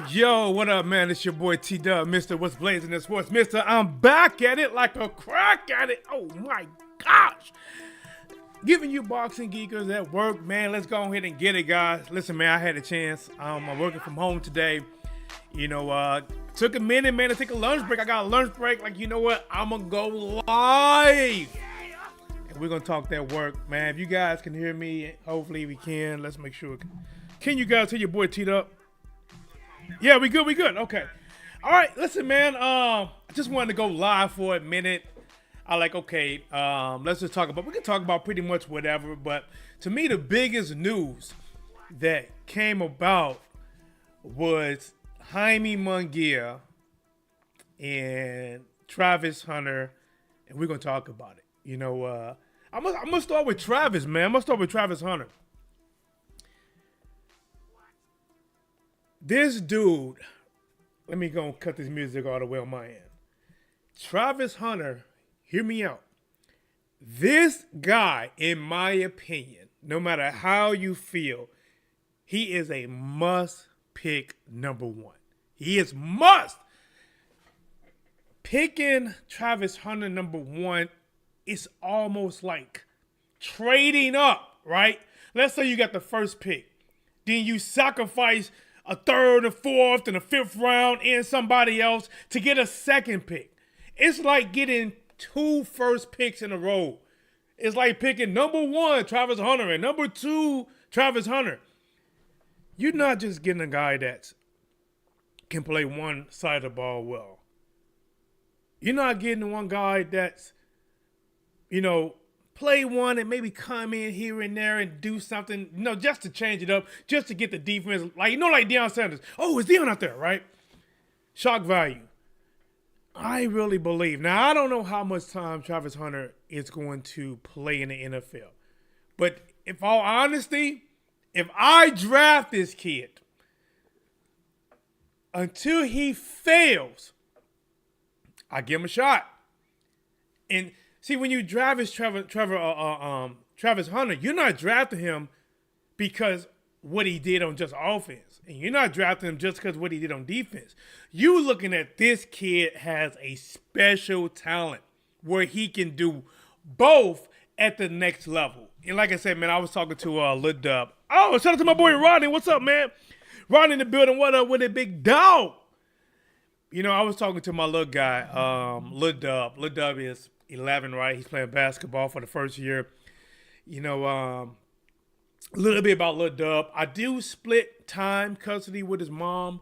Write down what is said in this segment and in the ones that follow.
Yo, what up, man? It's your boy T-Dub, Mr. What's Blazing in Sports. Mr. I'm back at it like a crack at it. Oh, my gosh. Giving you boxing geekers at work, man. Let's go ahead and get it, guys. Listen, man, I had a chance. I'm working from home today. You know, took a minute, man, to take a lunch break. I got a lunch break. Like, you know what? I'm going to go live. And we're going to talk that work, man. If you guys can hear me, hopefully we can. Let's make sure. Can you guys hear your boy T-Dub? Yeah, we good. Okay. All right, listen, man. I just wanted to go live for a minute. Let's just talk about, we can talk about pretty much whatever, but to me, the biggest news that came about was Jaime Munguia and Travis Hunter, and we're going to talk about it. You know, I'm going to start with Travis, man. I'm going to start with Travis Hunter. This dude, let me go and cut this music all the way on my end. Travis Hunter, hear me out. This guy, in my opinion, no matter how you feel, he is a must-pick number one. He is must. Picking Travis Hunter number one is almost like trading up, right? Let's say you got the first pick. Then you sacrifice a third, a fourth, and a fifth round and somebody else to get a second pick. It's like getting 2 first picks in a row. It's like picking number 1, Travis Hunter, and number 2, Travis Hunter. You're not just getting a guy that can play one side of the ball well. You're not getting one guy that's, you know, play one and maybe come in here and there and do something, you know, just to change it up, just to get the defense. Like, you know, like Deion Sanders. Oh, it's Deion out there, right? Shock value. I really believe. Now, I don't know how much time Travis Hunter is going to play in the NFL. But in all honesty, if I draft this kid, until he fails, I give him a shot. And see, when you draft Travis Hunter, you're not drafting him because what he did on just offense. And you're not drafting him just because what he did on defense. You're looking at this kid has a special talent where he can do both at the next level. And like I said, man, I was talking to Lil Dub. Oh, shout out to my boy Rodney. What's up, man? Rodney in the building. What up with it, big dog? You know, I was talking to my little guy, Lil Dub. Lil Dub is 11, right? He's playing basketball for the first year. You know, a little bit about Lil Dub. I do split time custody with his mom,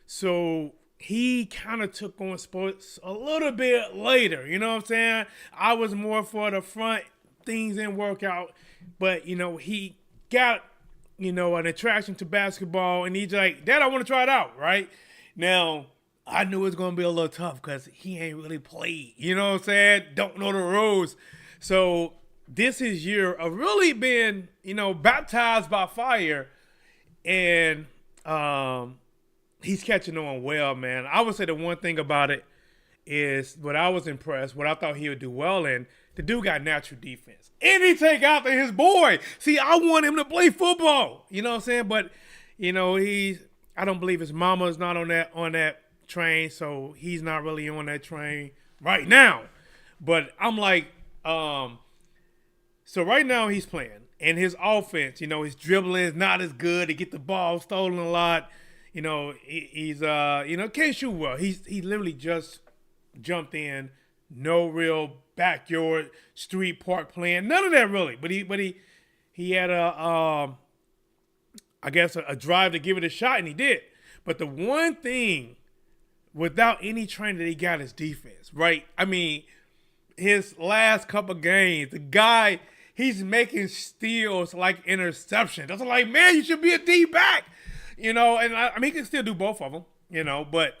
so he kind of took on sports a little bit later. You know what I'm saying? I was more for the front things didn't work out, but he got an attraction to basketball, and he's like, Dad, I want to try it out. Right now, I knew it was gonna be a little tough because he ain't really played. You know what I'm saying? Don't know the rules. So this is year of really being baptized by fire, and he's catching on well, man. I would say the one thing about it is what I was impressed, what I thought he would do well in. The dude got natural defense. And he take after his boy. See, I want him to play football. You know what I'm saying? But, I don't believe his mama is not on that train, so he's not really on that train right now. But I'm like, so right now he's playing. And his offense, his dribbling is not as good. He get the ball stolen a lot. He's can't shoot well. He literally just jumped in. No real backyard, street, park playing. None of that really. But he had a drive to give it a shot, and he did. But the one thing without any training that he got is defense, right? I mean, his last couple games, the guy, he's making steals like interceptions. I was like, man, you should be a D-back. And he can still do both of them, but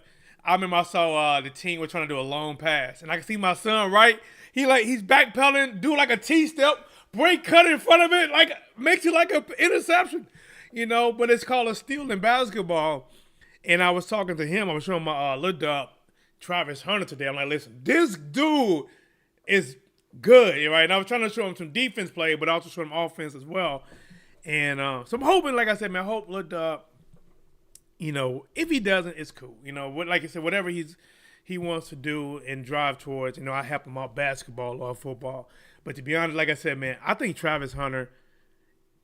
I remember I saw the team was trying to do a long pass, and I can see my son, right? He's backpedaling, do like a T-step, break cut in front of it, like makes it like an interception, but it's called a steal in basketball. And I was talking to him, I was showing my little dog, Travis Hunter, today. I'm like, listen, this dude is good, right? And I was trying to show him some defense play, but also show him offense as well. And so I'm hoping, like I said, man, I hope little dog, if he doesn't, it's cool. Like I said, whatever he wants to do and drive towards, I help him out basketball or football. But to be honest, like I said, man, I think Travis Hunter,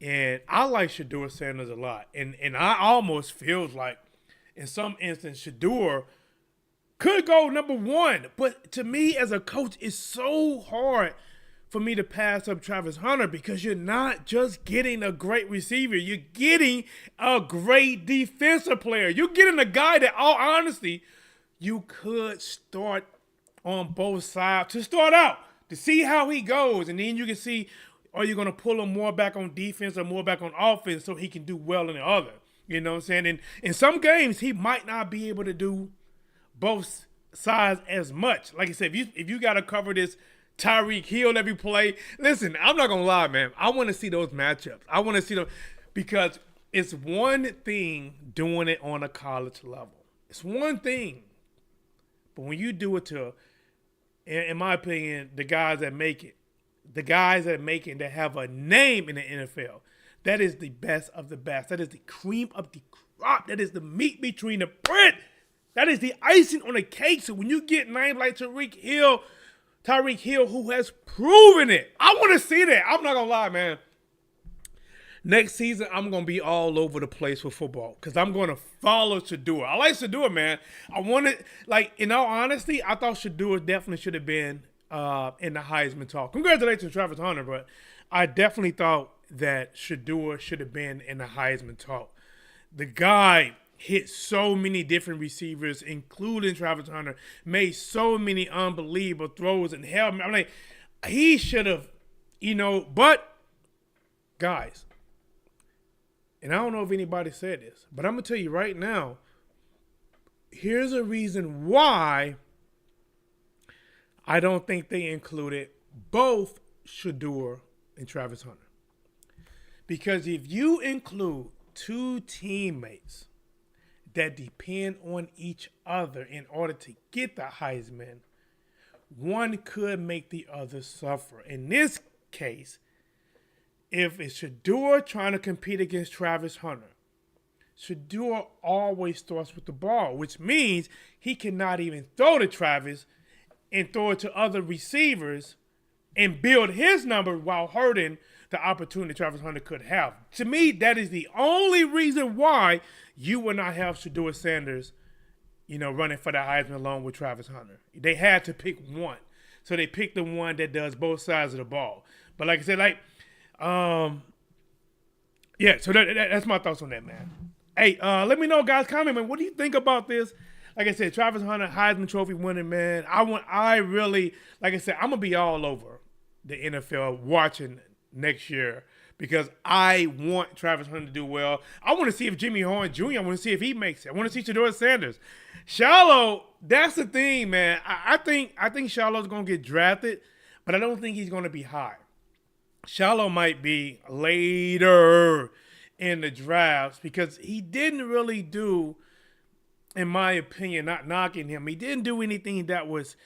and I like Shedeur Sanders a lot. And I almost feels like in some instance, Shedeur could go number one. But to me as a coach, it's so hard for me to pass up Travis Hunter because you're not just getting a great receiver. You're getting a great defensive player. You're getting a guy that, all honesty, you could start on both sides to start out, to see how he goes. And then you can see, are you going to pull him more back on defense or more back on offense so he can do well in the other? You know what I'm saying? And in some games, he might not be able to do both sides as much. Like I said, if you got to cover this Tyreek Hill every play. Listen, I'm not going to lie, man. I want to see those matchups. I want to see them because it's one thing doing it on a college level. It's one thing. But when you do it to, in my opinion, the guys that make it, that have a name in the NFL, that is the best of the best. That is the cream of the crop. That is the meat between the bread. That is the icing on the cake. So when you get names like Tyreek Hill, who has proven it. I want to see that. I'm not going to lie, man. Next season, I'm going to be all over the place with football because I'm going to follow Shedeur. I like Shedeur, man. I wanted, in all honesty, I thought Shedeur definitely should have been in the Heisman talk. Congratulations to Travis Hunter, but I definitely thought that Shedeur should have been in the Heisman talk. The guy hit so many different receivers, including Travis Hunter, made so many unbelievable throws and held me. I'm like, he should have, but guys, and I don't know if anybody said this, but I'm going to tell you right now, here's a reason why I don't think they included both Shedeur and Travis Hunter. Because if you include two teammates that depend on each other in order to get the Heisman, one could make the other suffer. In this case, if it's Shedeur trying to compete against Travis Hunter, Shedeur always starts with the ball, which means he cannot even throw to Travis and throw it to other receivers and build his number while hurting the opportunity Travis Hunter could have. To me, that is the only reason why you would not have Shedeur Sanders, running for the Heisman along with Travis Hunter. They had to pick one. So they picked the one that does both sides of the ball. But like I said, so that's my thoughts on that, man. Hey, let me know, guys. Comment, man. What do you think about this? Like I said, Travis Hunter, Heisman Trophy winning, man. I'm going to be all over the NFL watching next year because I want Travis Hunter to do well. I want to see if Jimmy Horn Jr., I want to see if he makes it. I want to see Shedeur Sanders. Shallow, that's the thing, man. I think Shallow's going to get drafted, but I don't think he's going to be high. Shallow might be later in the drafts because he didn't really do, in my opinion, not knocking him, he didn't do anything that was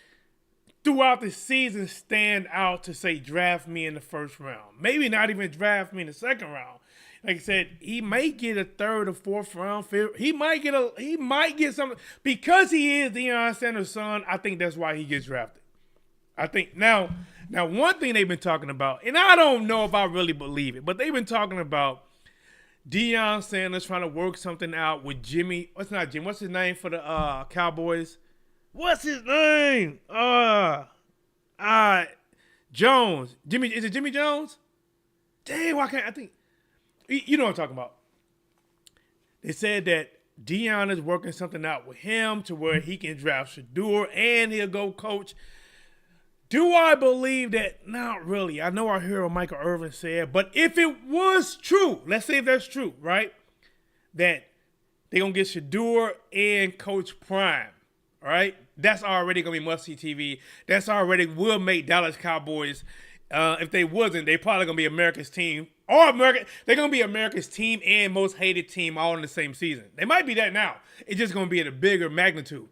throughout the season stand out to say draft me in the first round. Maybe not even draft me in the second round. Like I said, he may get a third or fourth round. He might get something because he is Deion Sanders' son. I think that's why he gets drafted. I think now one thing they've been talking about, and I don't know if I really believe it, but they've been talking about Deion Sanders trying to work something out with Jimmy. What's his name for the Cowboys? What's his name? Jones. Is it Jimmy Jones? Dang, why can't I think? You know what I'm talking about. They said that Deion is working something out with him to where he can draft Shedeur and he'll go coach. Do I believe that? Not really. I know our hero Michael Irvin said, but if it was true, let's say if that's true, right? That they're going to get Shedeur and Coach Prime, all right? That's already going to be must-see TV. That's already will make Dallas Cowboys. If they wasn't, they probably going to be America's team. They're going to be America's team and most hated team all in the same season. They might be that now. It's just going to be at a bigger magnitude.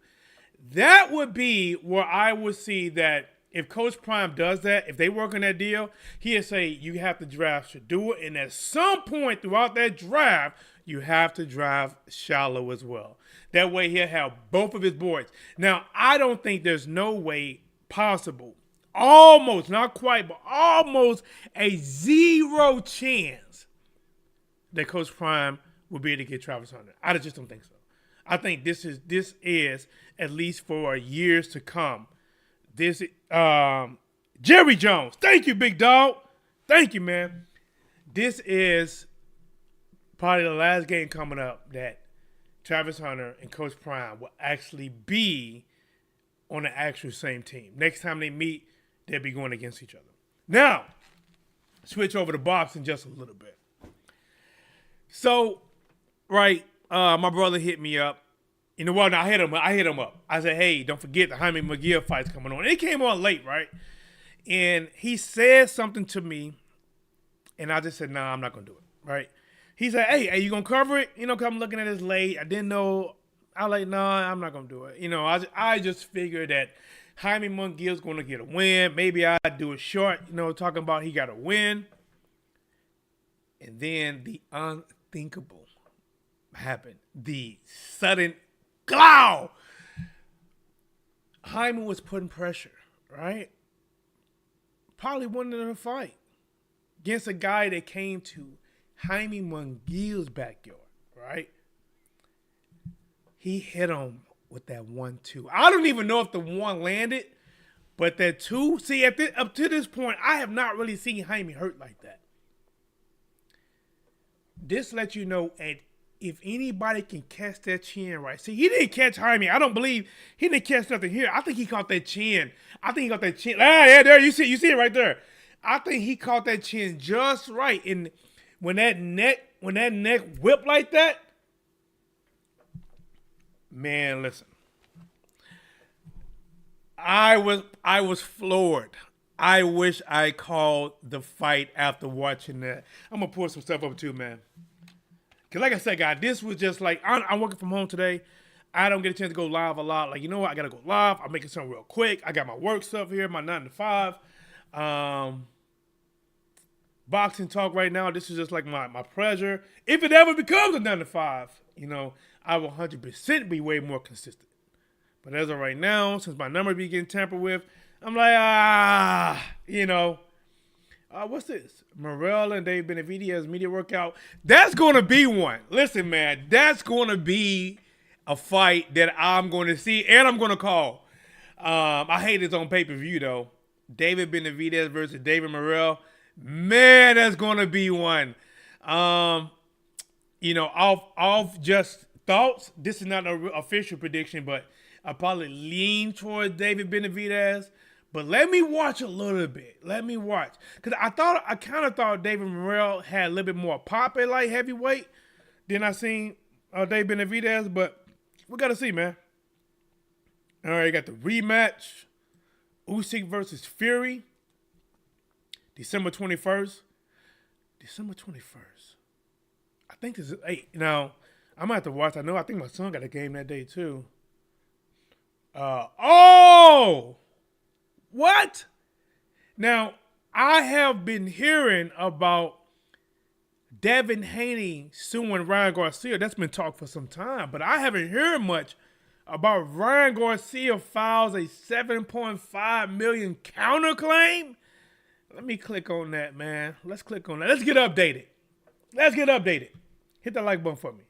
That would be where I would see that if Coach Prime does that, if they work on that deal, he'll say you have to draft Shedeur, and at some point throughout that draft, you have to draft Shallow as well. That way he'll have both of his boys. Now, I don't think there's no way possible, almost, not quite, but almost a 0 chance that Coach Prime will be able to get Travis Hunter. I just don't think so. I think this is at least for years to come. This Jerry Jones. Thank you, big dog. Thank you, man. This is probably the last game coming up that Travis Hunter and Coach Prime will actually be on the actual same team. Next time they meet, they'll be going against each other. Now, switch over to boxing just a little bit. So, right, my brother hit me up. You know what? I hit him up. I said, hey, don't forget the Jaime Munguia fight's coming on. And it came on late, right? And he said something to me, and I just said, nah, I'm not going to do it, right? He said, hey, are you going to cover it? You know, because I'm looking at this late. I didn't know. I was like, nah, I'm not going to do it. You know, I just figured that Jaime Munguia's going to get a win. Maybe I'd do it short, you know, talking about he got a win. And then the unthinkable happened. The sudden glow. Jaime was putting pressure, right? Probably wanted to fight against a guy that came to Jaime Munguia's backyard, right? He hit him with that 1-2. I don't even know if the one landed, but that 2, see, up to this point, I have not really seen Jaime hurt like that. This lets you know, and if anybody can catch that chin right. See, he didn't catch Jaime. I don't believe he didn't catch nothing here. I think he caught that chin. Ah, yeah, there, you see it right there. I think he caught that chin just right. And when that neck whipped like that, man, listen. I was floored. I wish I called the fight after watching that. I'm gonna pour some stuff up too, man. Cause like I said, guys, this was just like I'm working from home today. I don't get a chance to go live a lot. Like, you know what? I gotta go live. I'm making something real quick. I got my work stuff here, my 9 to 5. Boxing talk right now. This is just like my pleasure. If it ever becomes a 9 to 5, you know, I will 100% be way more consistent. But as of right now, since my number be getting tampered with, I'm like, you know, what's this? Morel and Dave Benavidez media workout. That's going to be one. Listen, man, that's going to be a fight that I'm going to see and I'm going to call. I hate it's on pay-per-view, though. David Benavidez versus David Morel. Man, that's going to be one. You know, off just thoughts. This is not an official prediction, but I probably lean towards David Benavidez. But let me watch a little bit. Let me watch. Because I kind of thought David Morrell had a little bit more pop at light heavyweight than I seen Dave Benavidez. But we got to see, man. All right, you got the rematch. Usyk versus Fury. December 21st. December 21st. I think this is 8. Now, I'm going to have to watch. I think my son got a game that day, too. What? Now, I have been hearing about Devin Haney suing Ryan Garcia. That's been talked for some time, but I haven't heard much about Ryan Garcia files a $7.5 million counterclaim. Let me click on that, man. Let's click on that. Let's get updated. Hit that like button for me.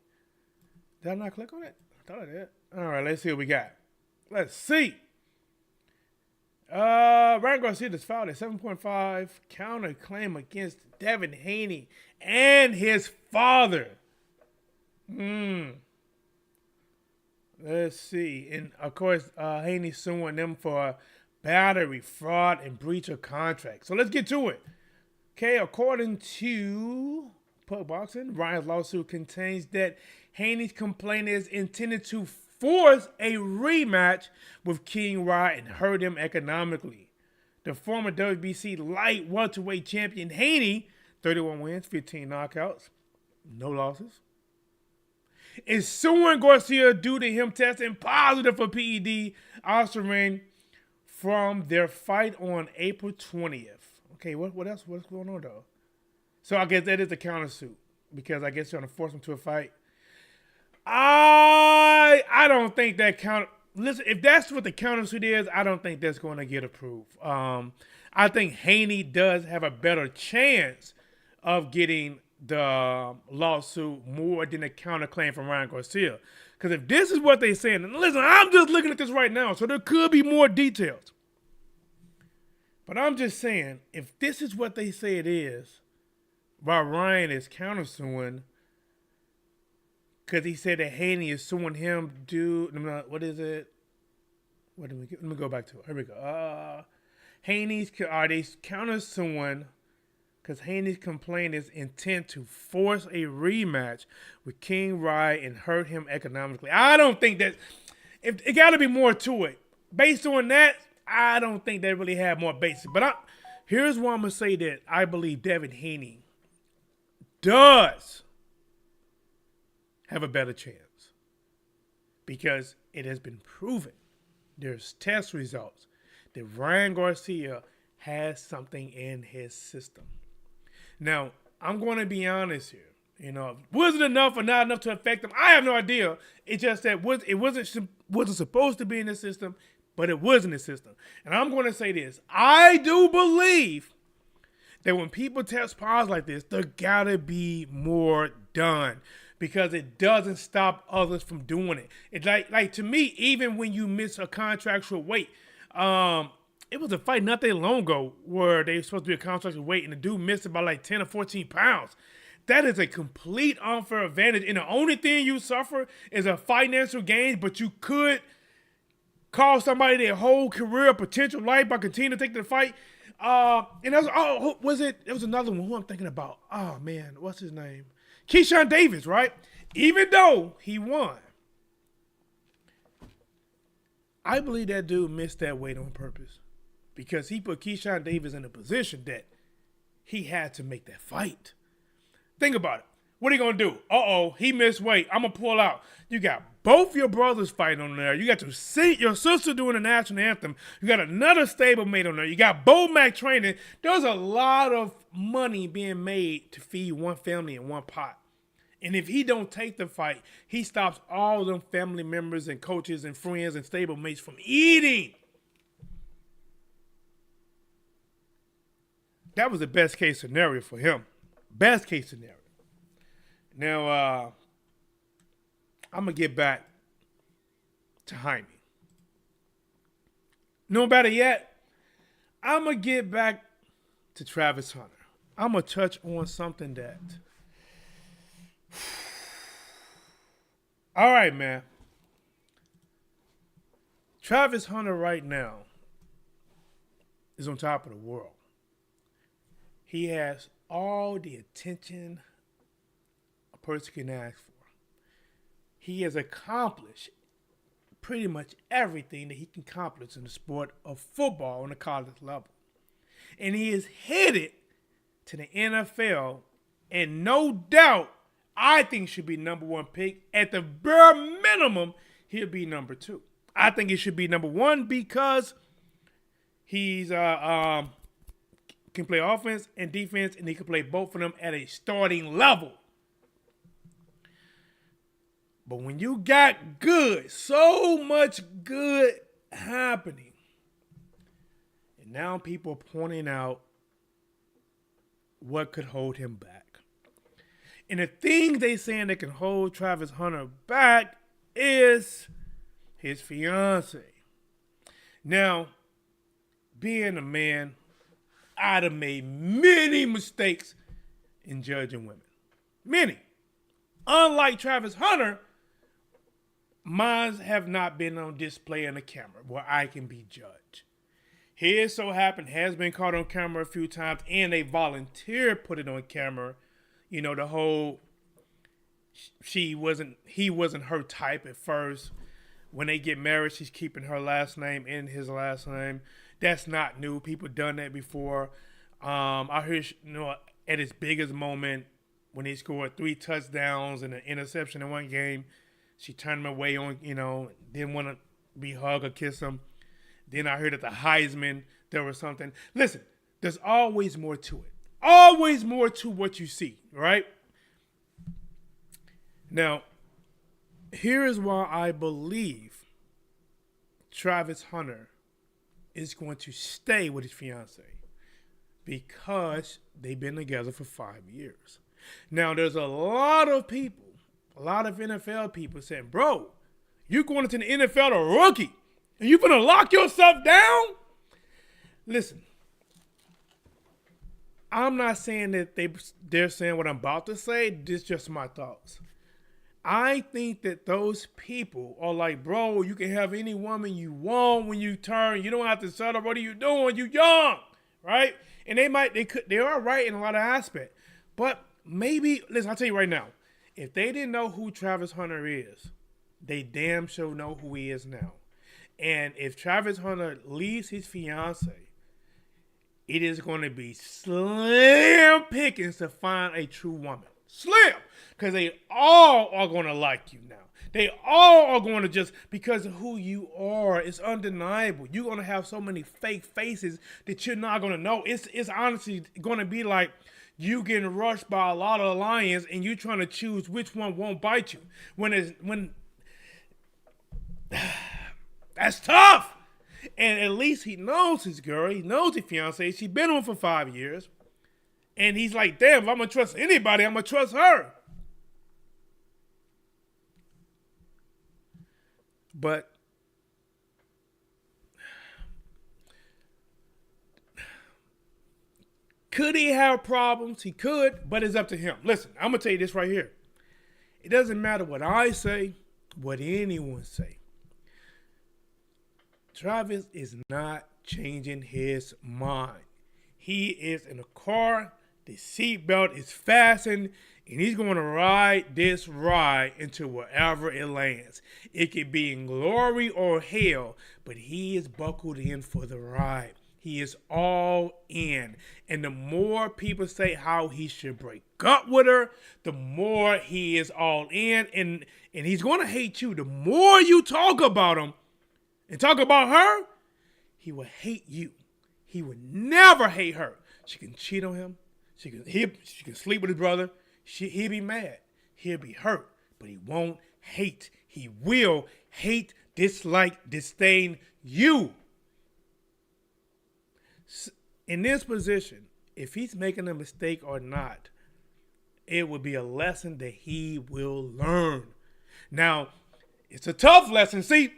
Did I not click on it? I thought I did. All right, let's see what we got. Let's see. Ryan Garcia just filed a 7.5 counter claim against Devin Haney and his father. Let's see. And of course, Haney suing them for battery, fraud, and breach of contract. So let's get to it. Okay, according to Pug Boxing, Ryan's lawsuit contains that Haney's complaint is intended to force a rematch with King Rye and hurt him economically. The former WBC light welterweight champion Haney, 31 wins, 15 knockouts, no losses, is suing Garcia due to him testing positive for PED Ostarine from their fight on April 20th. Okay, what else? What's going on though? So I guess that is a countersuit because I guess you're trying to force him to a fight. I don't think that count. Listen, if that's what the countersuit is, I don't think that's going to get approved. I think Haney does have a better chance of getting the lawsuit more than a counterclaim from Ryan Garcia. Because if this is what they're saying, and listen, I'm just looking at this right now, so there could be more details. But I'm just saying, if this is what they say it is, while Ryan is countersuing, because he said that Haney is suing him what is it? Let me go back to it. Here we go. Haney's, are they countersuing because Haney's complaint is intent to force a rematch with King Rye and hurt him economically. I don't think that, if it got to be more to it. Based on that, I don't think they really have more basis. But here's why I'm going to say that I believe Devin Haney does have a better chance. Because it has been proven, there's test results, that Ryan Garcia has something in his system. Now, I'm going to be honest here. Was it enough or not enough to affect him? I have no idea. It's just that it wasn't supposed to be in the system, but it was in the system. And I'm going to say this. I do believe that when people test positive like this, there got to be more done. Because it doesn't stop others from doing it. It's like to me, even when you miss a contractual weight, it was a fight not that long ago where they were supposed to be a contractual weight and the dude missed it by like 10 or 14 pounds. That is a complete unfair advantage. And the only thing you suffer is a financial gain, but you could cost somebody their whole career, potential life by continuing to take the fight. And that was, it was another one who I'm thinking about. Oh man, what's his name? Keyshawn Davis, right? Even though he won, I believe that dude missed that weight on purpose because he put Keyshawn Davis in a position that he had to make that fight. Think about it. What are you going to do? He missed weight. I'm going to pull out. You got both your brothers fighting on there. You got your sister doing the national anthem. You got another stablemate on there. You got Bo Mac training. There's a lot of money being made to feed one family in one pot. And if he don't take the fight, he stops all them family members and coaches and friends and stablemates from eating. That was the best case scenario for him. Best case scenario. Now, I'm going to get back to Jaime. No better yet, I'm going to get back to Travis Hunter. I'm going to touch on something that... All right, man. Travis Hunter right now is on top of the world. He has all the attention a person can ask for. He has accomplished pretty much everything that he can accomplish in the sport of football on the college level. And he is headed to the NFL, and no doubt, I think should be number one pick. At the bare minimum, he'll be number two. I think it should be number one because he's can play offense and defense, and he can play both of them at a starting level. But when you got good, so much good happening, and now people are pointing out what could hold him back. And the thing they saying that can hold Travis Hunter back is his fiance. Now, being a man, I'd have made many mistakes in judging women. Many. Unlike Travis Hunter, mine have not been on display on the camera where I can be judged. His so happened has been caught on camera a few times, and they volunteered put it on camera. You know, the whole he wasn't her type at first. When they get married, she's keeping her last name in his last name. That's not new. People done that before. I heard, at his biggest moment when he scored 3 touchdowns and an interception in one game, she turned him away on, didn't want to be hug or kiss him. Then I heard at the Heisman there was something. Listen, there's always more to it. Always more to what you see, right? Now, here is why I believe Travis Hunter is going to stay with his fiance. Because they've been together for 5 years. Now, there's a lot of people, a lot of NFL people saying, bro, you're going into the NFL a rookie, and you're going to lock yourself down? Listen, I'm not saying that they're saying what I'm about to say. This is just my thoughts. I think that those people are like, bro, you can have any woman you want when you turn. You don't have to settle. What are you doing? You young, right? And they are right in a lot of aspects. But maybe, listen, I'll tell you right now, if they didn't know who Travis Hunter is, they damn sure know who he is now. And if Travis Hunter leaves his fiance, it is going to be slim pickings to find a true woman. Slim! Because they all are going to like you now. They all are going to just, because of who you are, it's undeniable. You're going to have so many fake faces that you're not going to know. It's honestly going to be like you getting rushed by a lot of lions and you trying to choose which one won't bite you. When that's tough. And at least he knows his girl. He knows his fiance. She's been on for 5 years. And he's like, damn, if I'm going to trust anybody, I'm going to trust her. But could he have problems? He could, but it's up to him. Listen, I'm going to tell you this right here. It doesn't matter what I say, what anyone say. Travis is not changing his mind. He is in a car, the seatbelt is fastened, and he's going to ride this ride until wherever it lands. It could be in glory or hell, but he is buckled in for the ride. He is all in. And the more people say how he should break up with her, the more he is all in. And he's going to hate you. The more you talk about him and talk about her, he will hate you. He would never hate her. She can cheat on him. She can sleep with his brother. He'll be mad. He'll be hurt. But he won't hate. He will hate, dislike, disdain you. In this position, if he's making a mistake or not, it will be a lesson that he will learn. Now, it's a tough lesson. See,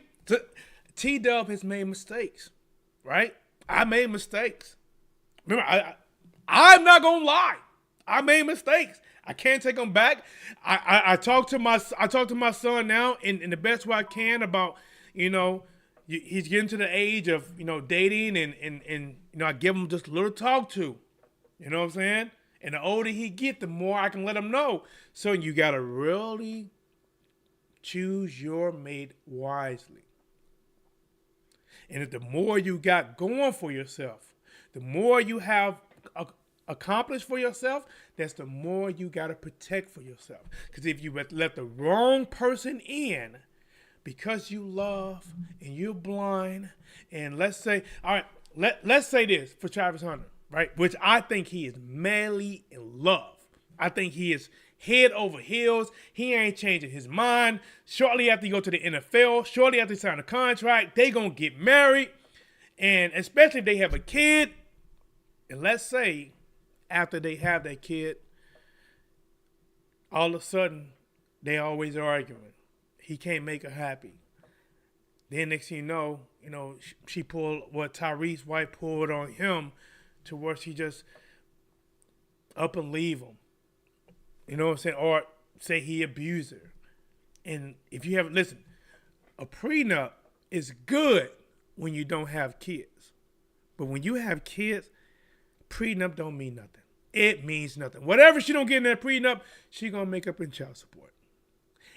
T-Dub has made mistakes, right? I made mistakes. Remember, I'm not gonna lie. I made mistakes. I can't take them back. I talk to my son now in the best way I can about, he's getting to the age of, dating and I give him just a little talk to. You know what I'm saying? And the older he get, the more I can let him know. So you got to really choose your mate wisely. And if the more you got going for yourself, the more you have accomplished for yourself, that's the more you got to protect for yourself. Because if you let the wrong person in because you love and you're blind, and let's say, all right, let's say this for Travis Hunter, right? Which I think he is madly in love. I think he is head over heels. He ain't changing his mind. Shortly after he go to the NFL, shortly after he sign a contract, they gonna get married. And especially if they have a kid. And let's say after they have that kid, all of a sudden, they always arguing. He can't make her happy. Then next thing you know, she pulled what Tyrese's wife pulled on him to where she just up and leave him. You know what I'm saying? Or say he abused her. And if you haven't, listen, a prenup is good when you don't have kids. But when you have kids, prenup don't mean nothing. It means nothing. Whatever she don't get in that prenup, she gonna make up in child support.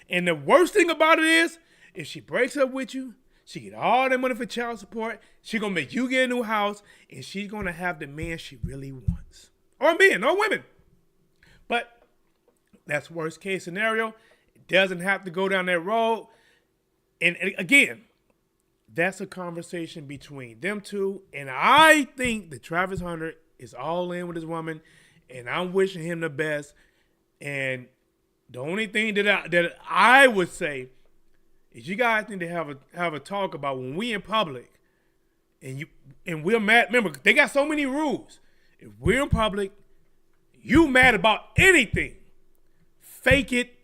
And the worst thing about it is, if she breaks up with you, she get all that money for child support, she gonna make you get a new house, and she's gonna have the man she really wants. Or men, or women. But that's worst case scenario. It doesn't have to go down that road. And again, that's a conversation between them two. And I think that Travis Hunter is all in with his woman, and I'm wishing him the best. And the only thing that I would say is you guys need to have a talk about when we in public, and we're mad. Remember, they got so many rules. If we're in public, you mad about anything, fake it,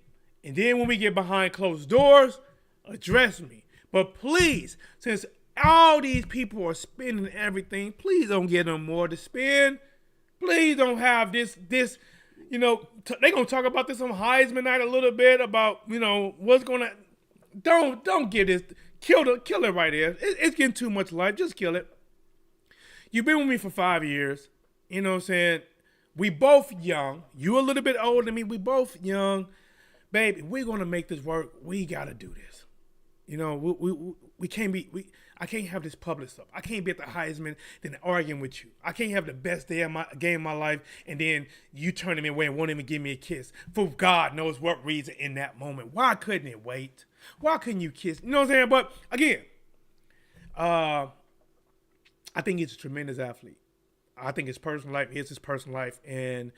and then when we get behind closed doors, address me. But please, since all these people are spending everything, please don't give them more to spend. Please don't have this. They're gonna talk about this on Heisman night a little bit about what's gonna. Don't give this. Kill it right there. It's getting too much life. Just kill it. You've been with me for 5 years. You know what I'm saying? We both young. You a little bit older than me. We both young. Baby, we're going to make this work. We got to do this. We can't be, I can't have this public stuff. I can't be at the Heisman, then arguing with you. I can't have the best day of my game of my life, and then you turn me away and won't even give me a kiss. For God knows what reason in that moment. Why couldn't it wait? Why couldn't you kiss? You know what I'm saying? But again, I think he's a tremendous athlete. I think his personal life is his personal life. And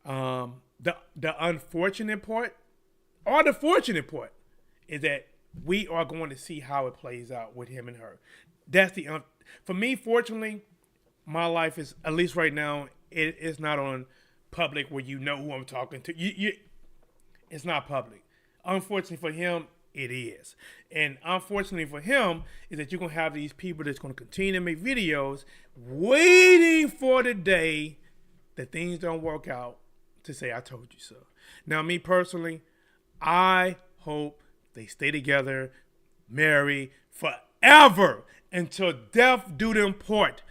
the unfortunate part, or the fortunate part, is that we are going to see how it plays out with him and her. That's for me, fortunately, my life is, at least right now, it's not on public where you know who I'm talking to. It's not public. Unfortunately for him, it is. And unfortunately for him is that you're going to have these people that's going to continue to make videos waiting for the day that things don't work out to say, I told you so. Now, me personally, I hope they stay together, marry forever until death do them part.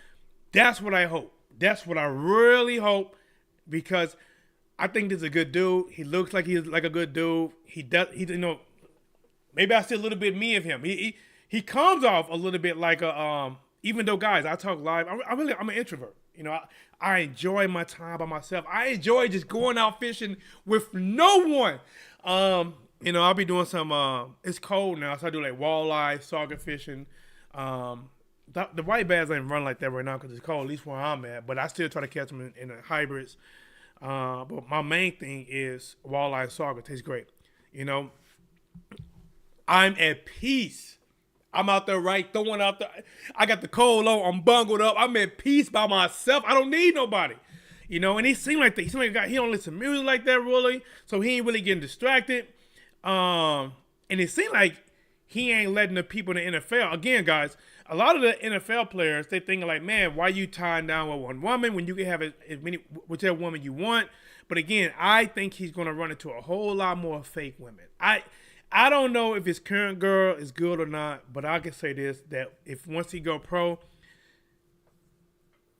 That's what I hope. That's what I really hope, because I think this is a good dude. He looks like he's like a good dude. Maybe I see a little bit me of him. He comes off a little bit like even though, guys, I talk live. I'm an introvert. I enjoy my time by myself. I enjoy just going out fishing with no one. I'll be doing some, it's cold now, so I do like walleye, sauger fishing. The white bass ain't run like that right now because it's cold, at least where I'm at. But I still try to catch them in the hybrids. But my main thing is walleye and sauger. Tastes great. I'm at peace. I'm out there throwing out the. I got the cold on. I'm bungled up. I'm at peace by myself. I don't need nobody. And he seemed like that. He seemed like a guy. He don't listen to music like that really, so he ain't really getting distracted. And it seemed like he ain't letting the people in the NFL. Again, guys, a lot of the NFL players, they thinking like, man, why you tying down with one woman when you can have as many whichever woman you want? But again, I think he's going to run into a whole lot more fake women. I don't know if his current girl is good or not, but I can say this, that if once he go pro,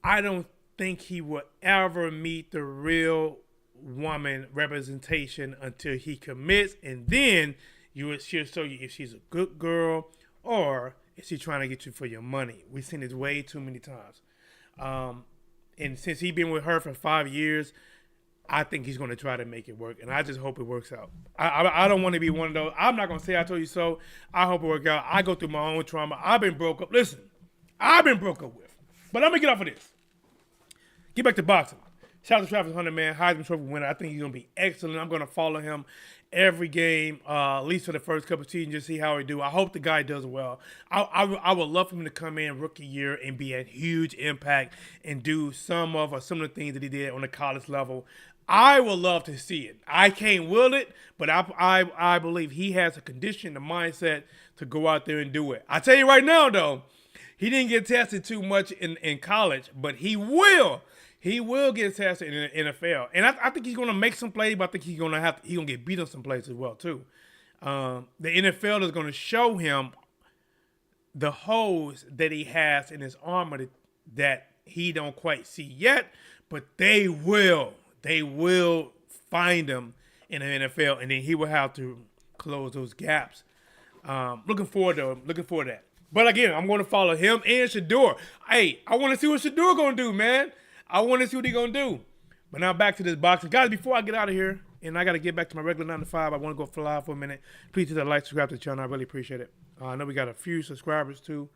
I don't think he will ever meet the real woman representation until he commits, and then she'll show you if she's a good girl or if she's trying to get you for your money. We've seen this way too many times. And since he's been with her for 5 years, I think he's going to try to make it work, and I just hope it works out. I don't want to be one of those. I'm not going to say I told you so. I hope it works out. I go through my own trauma. I've been broke up. Listen, I've been broke up with. But I'm going to get off of this. Get back to boxing. Shout out to Travis Hunter, man. Heisman Trophy winner. I think he's going to be excellent. I'm going to follow him every game, at least for the first couple of seasons, just see how he do. I hope the guy does well. I would love for him to come in rookie year and be a huge impact and do some of the things that he did on the college level. I would love to see it. I can't will it, but I believe he has a condition, the mindset to go out there and do it. I tell you right now, though, he didn't get tested too much in college, but he will. He will get tested in the NFL, and I think he's going to make some plays, but I think he's going to get beat on some plays as well too. The NFL is going to show him the holes that he has in his armor that he don't quite see yet, but they will find him in the NFL, and then he will have to close those gaps. Looking forward to that. But again, I'm going to follow him and Shador. Hey, I want to see what Shador going to do, man. I want to see what he's going to do. But now back to this boxing. Guys, before I get out of here, and I got to get back to my regular 9 to 5, I want to go fly for a minute. Please hit that like, subscribe to the channel. I really appreciate it. I know we got a few subscribers, too.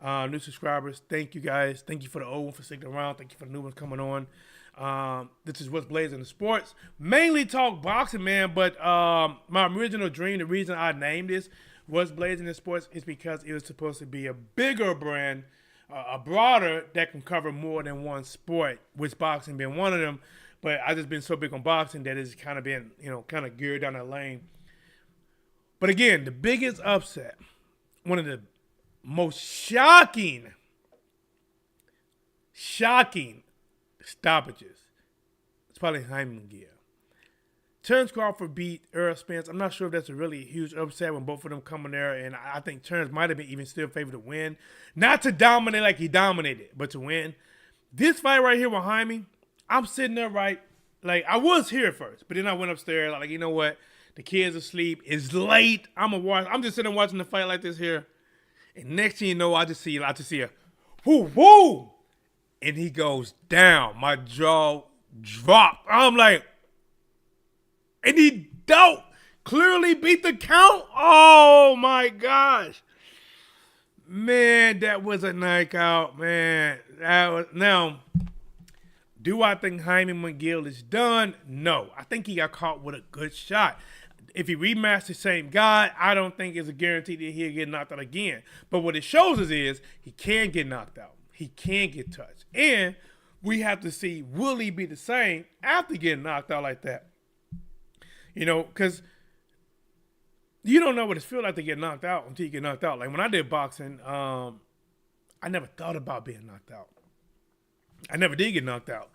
New subscribers. Thank you, guys. Thank you for the old one for sticking around. Thank you for the new ones coming on. This is Whatsblazing in the sports. Mainly talk boxing, man, but my original dream, the reason I named this Whatsblazing in sports is because it was supposed to be a bigger brand, a broader that can cover more than one sport, with boxing being one of them. But I just been so big on boxing that it's kind of been, kind of geared down that lane. But again, the biggest upset, one of the most shocking stoppages, it's probably Jaime Munguia. Terrence Crawford beat Errol Spence. I'm not sure if that's a really huge upset when both of them come in there, and I think Terrence might have been even still favored to win. Not to dominate like he dominated, but to win. This fight right here with Jaime, I'm sitting there like I was here first, but then I went upstairs like, you know what? The kids are asleep. It's late. I'm just sitting there watching the fight like this here, and next thing you know, I just see a whoo, and he goes down. My jaw dropped. I'm like. And he clearly beat the count. Oh, my gosh. Man, that was a knockout, man. Now, do I think Jaime Munguia is done? No. I think he got caught with a good shot. If he rematched the same guy, I don't think it's a guarantee that he'll get knocked out again. But what it shows us is he can get knocked out. He can get touched. And we have to see, will he be the same after getting knocked out like that? Because you don't know what it feels like to get knocked out until you get knocked out. Like when I did boxing, I never thought about being knocked out. I never did get knocked out,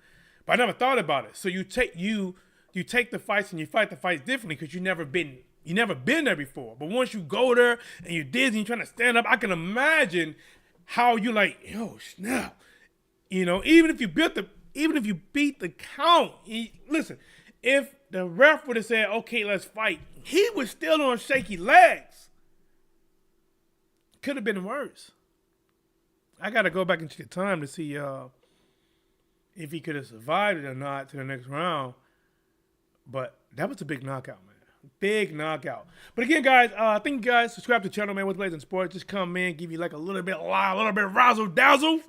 but I never thought about it. So you take the fights and you fight the fights differently because you never been there before. But once you go there and you're dizzy, you're trying to stand up, I can imagine how you like, yo, snap. Even if you beat the count, listen. If the ref would have said, okay, let's fight, he was still on shaky legs. Could have been worse. I got to go back and check the time to see if he could have survived it or not to the next round. But that was a big knockout, man. Big knockout. But again, guys, thank you guys. Subscribe to the channel, man, Whatsblazing Sports. Just come in, give you like a little bit live, a little bit razzle-dazzle. If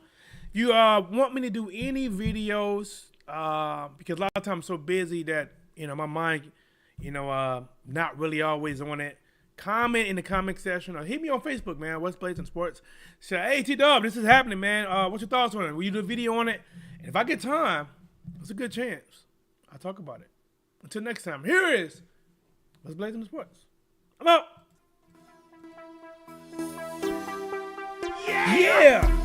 you want me to do any videos, because a lot of times I'm so busy that, my mind, not really always on it. Comment in the comment section or hit me on Facebook, man, Whatsblazing Sports. Say, hey, T-Dub, this is happening, man. What's your thoughts on it? Will you do a video on it? And if I get time, there's a good chance I'll talk about it. Until next time, here is Whatsblazing Sports. I'm out. Yeah!